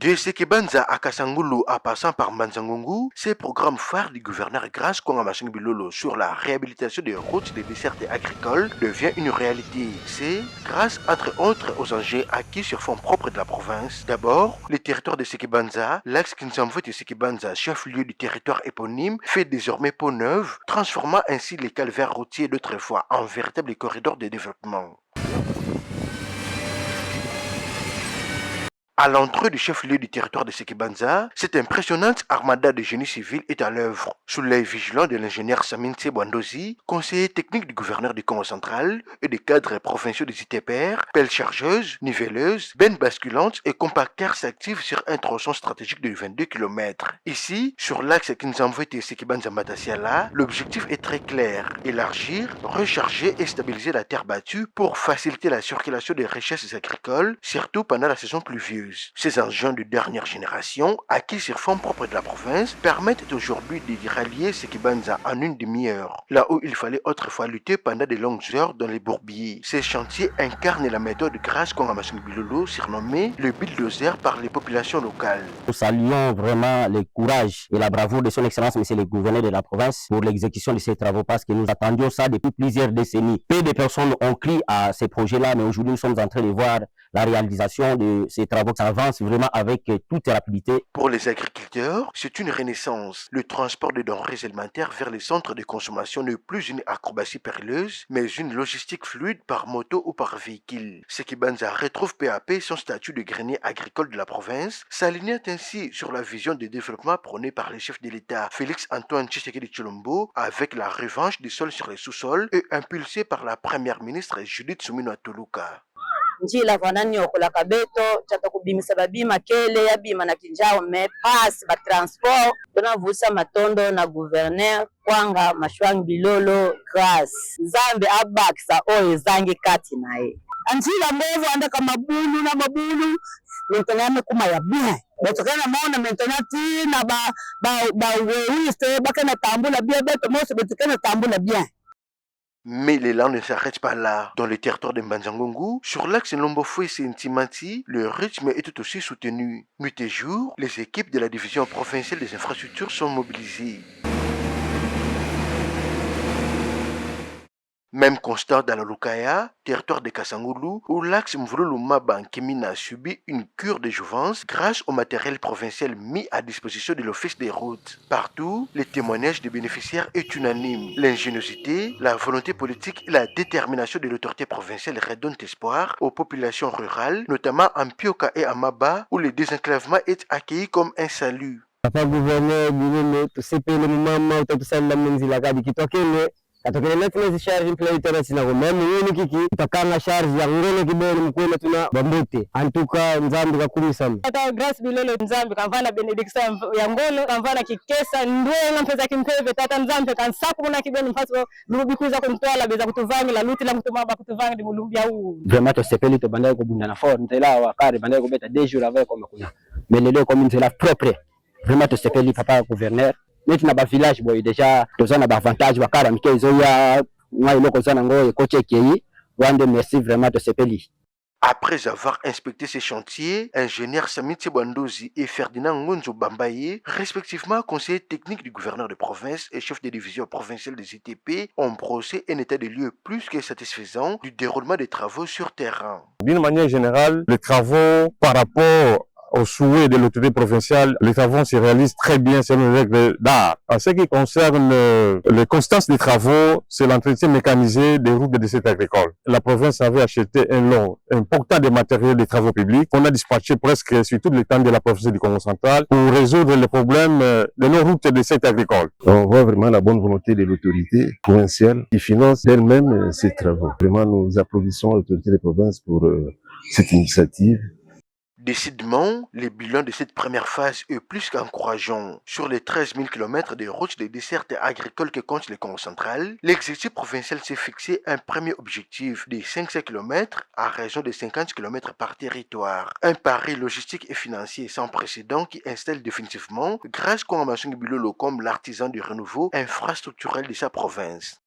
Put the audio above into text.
De Sekebanza à Kasangulu en passant par Manzangungu, ces programmes phares du gouverneur Grace Kongamashing Bilolo sur la réhabilitation des routes des desserts agricoles devient une réalité. C'est grâce entre autres aux enjeux acquis sur fonds propres de la province. D'abord, le territoire de Sekebanza, l'axe Kinsamvo de Sekebanza, chef-lieu du territoire éponyme, fait désormais peau neuve, transformant ainsi les calvaires routiers d'autrefois en véritable corridor de développement. À l'entrée du chef-lieu du territoire de Sekebanza, cette impressionnante armada de génie civil est à l'œuvre. Sous l'œil vigilant de l'ingénieur Samin Tsebwandozi, conseiller technique du gouverneur du Congo central et des cadres provinciaux des ITPR, pelles chargeuses, nivelleuses, bennes basculantes et compacteurs s'activent sur un tronçon stratégique de 22 km. Ici, sur l'axe Kinzamvete Sekebanza Matasiala, l'objectif est très clair: élargir, recharger et stabiliser la terre battue pour faciliter la circulation des richesses agricoles, surtout pendant la saison pluvieuse. Ces engins de dernière génération, acquis sur fonds propres de la province, permettent aujourd'hui de rallier Sekebanza en une demi-heure, là où il fallait autrefois lutter pendant de longues heures dans les bourbiers. Ces chantiers incarnent la méthode Grace Kongamashing Bilolo, surnommée le bulldozer par les populations locales. Nous saluons vraiment le courage et la bravoure de son Excellence, Monsieur le Gouverneur de la province, pour l'exécution de ces travaux, parce que nous attendions ça depuis plusieurs décennies. Peu de personnes ont cru à ces projets-là, mais aujourd'hui nous sommes en train de voir la réalisation de ces travaux. Ça avance vraiment avec toute rapidité. Pour les agriculteurs, c'est une renaissance. Le transport de denrées alimentaires vers les centres de consommation n'est plus une acrobatie périlleuse, mais une logistique fluide par moto ou par véhicule. Sekebanza retrouve peu à peu son statut de grenier agricole de la province, s'alignant ainsi sur la vision de développement prônée par les chefs de l'État Félix Antoine Tshisekedi Tshilombo, avec la revanche des sols sur les sous-sols et impulsée par la première ministre Judith Suminwa Tuluka. Njila vanani okola kabeto chata kubimisa babima kele ya bima na kinjao me pass ba transport tunavusa matondo na gouverneur kwanga mashwang bilolo Grace Nzambe abakisa oye zangi kati naye anjila mbovu andaka mabulu na mabulu maintenant kuma ya bien batokana maona maintenant tina ba weste bakana tambula bien beto mose betokana tambula bien. Mais l'élan ne s'arrête pas là. Dans le territoire de Mbanzangungu, sur l'axe Lombofoué-Sentimati, le rythme est tout aussi soutenu. Nuit et jour, les équipes de la division provinciale des infrastructures sont mobilisées. Même constat dans la Lukaya, territoire de Kasangulu, où l'axe Mvululu-Maba-Nkemina a subi une cure de jouvence grâce au matériel provincial mis à disposition de l'Office des routes. Partout, les témoignages des bénéficiaires est unanime. L'ingéniosité, la volonté politique et la détermination de l'autorité provinciale redonnent espoir aux populations rurales, notamment en Pioka et à Maba, où le désenclavement est accueilli comme un salut. Papa gouverneur, katokele letu nezi charge mpile tena sina kumemu yini kiki itakanga charge ya ngole kibele mkwele tuna bambute antuka Nzambe kakumi sana ata Grace Bilolo Nzambe kamvana Benediction ya ngolo kamvana kikesa ndwe mpeza kimpeve tata Nzambe kansaku muna kibeni mfaso lubi kuza kumtwala beza kutuvangi la luti la mtumaba kutuvangi di mulubi ya huu vraiment to sepeli to bandaye ko bundana fort ntela wa kare bandaye ko beta 2 jours avec comme kuna melele comme ntela propre vraiment to sepeli papa gouverneur. Maintenant, dans le village, il y a déjà des avantages. Merci vraiment de ce pays. Après avoir inspecté ces chantiers, ingénieur Samit Tsebwandozi et Ferdinand Ngonzo Bambaye, respectivement conseillers techniques du gouverneur de province et chef de division provinciale des ITP, ont brossé un état des lieux plus que satisfaisant du déroulement des travaux sur terrain. D'une manière générale, les travaux par rapport au souhait de l'autorité provinciale, les travaux se réalisent très bien selon les règles d'art. En ce qui concerne les constances des travaux, c'est l'entretien mécanisé des routes de cette agricole. La province avait acheté un lot important de matériel de travaux publics qu'on a dispatché presque sur tout le temps de la province du Congo central pour résoudre les problèmes de nos routes de cette agricole. On voit vraiment la bonne volonté de l'autorité provinciale qui finance d'elle-même ces travaux. Vraiment, nous applaudissons l'autorité de la province pour cette initiative. Décidément, le bilan de cette première phase est plus qu'encourageant. Sur les 13 000 km de routes de dessert agricole que compte le Congo central, l'exécutif provincial s'est fixé un premier objectif de 500 km à raison de 50 km par territoire. Un pari logistique et financier sans précédent qui installe définitivement Grace Kongamashing Bilolo comme l'artisan du renouveau infrastructurel de sa province.